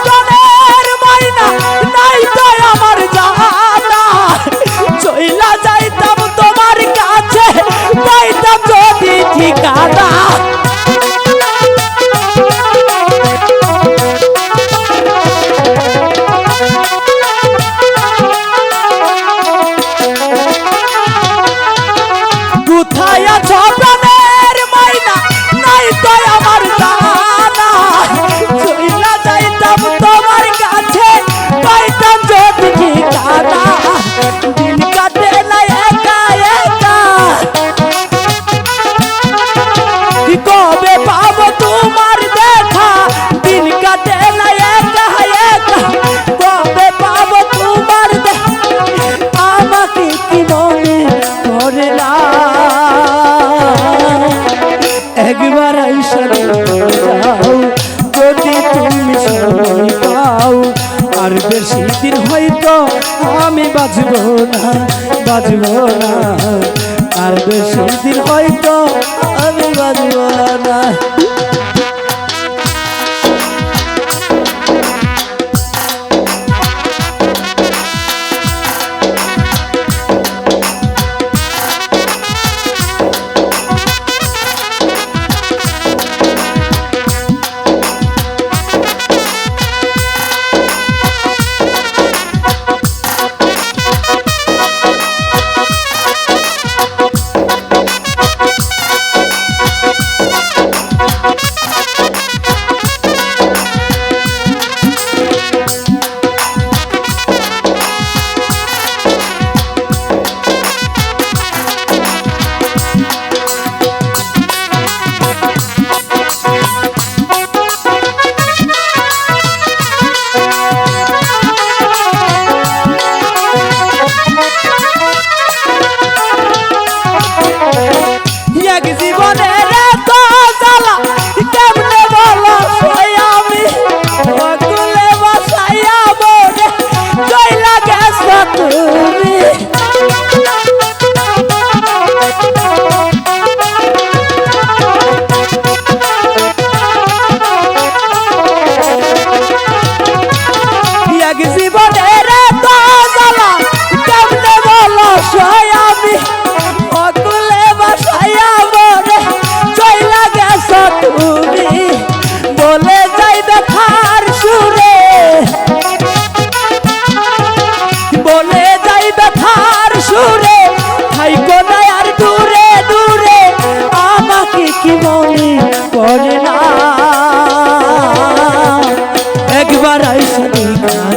স্বপ্নের ময়না নাই তো আমার জানা চইলা যাইতাম তোমার কাছে পাইতাম যদি ঠিকানা কোথায় আছো প্রাণের ময়না নাই তো আমার জানা চইলা যাইতাম তোমার কাছে পাইতাম যদি ঠিকানা দিন কাটে না একা একা কবে পাবো তোমার দেখা দিন কাটে না একা একা কবে পাবো তোমার দেখা আমাকে কি মনে করে না একবার আইসা যাও যদি তুমি সময় পাও আর বেশি দিন হয়তো আমি বাঁচবো না আর বেশি দিন হয়তো আমি বাঁচবো না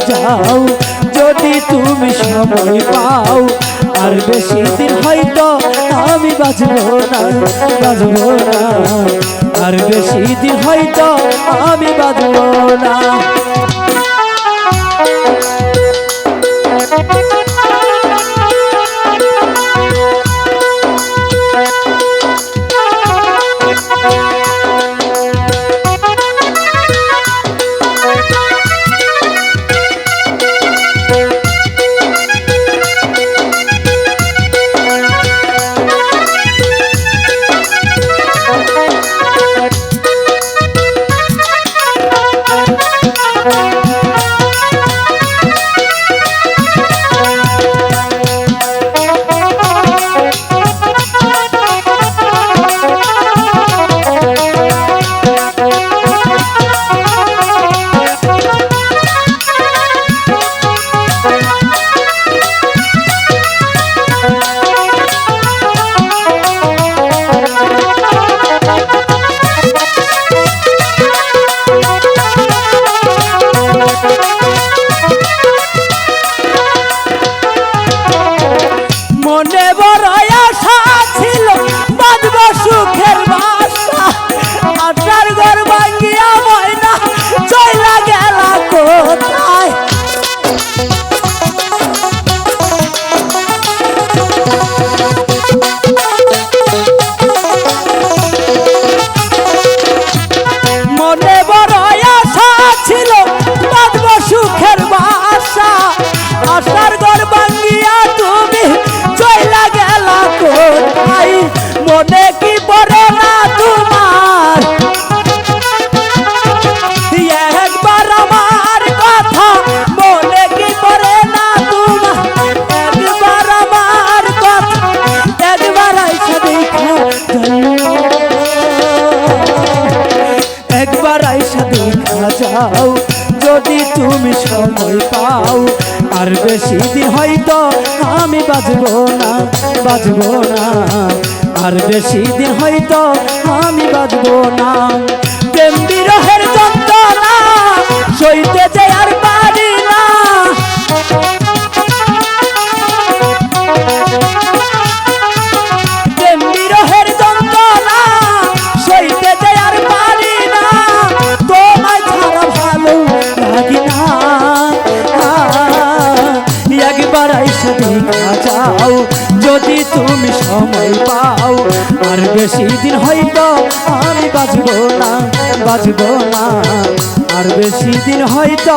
যাও যদি তুমি সময় পাও আর বেশি দিন হয়তো আমি বাঁচবো না আর বেশি দিন হয়তো আমি বাঁচবো না তুমি সময় পাও আর বেশি দিন হয়তো আমি বাঁচবো না বাঁচবো না আর বেশি দিন হয়তো আমি বাঁচবো না প্রেম বিরহের যন্ত্রণা সইতে যে আর পারি না প্রেম বিরহের যন্ত্রণা সইতে যে আর পারি না তোমায় ছাড়া ভালো লাগি না একবার এসে দেখা যাও যদি তুমি সময় পাও আর বেশি দিন হয়তো আমি বাঁচবো না বাঁচবো না আর বেশি দিন হয়তো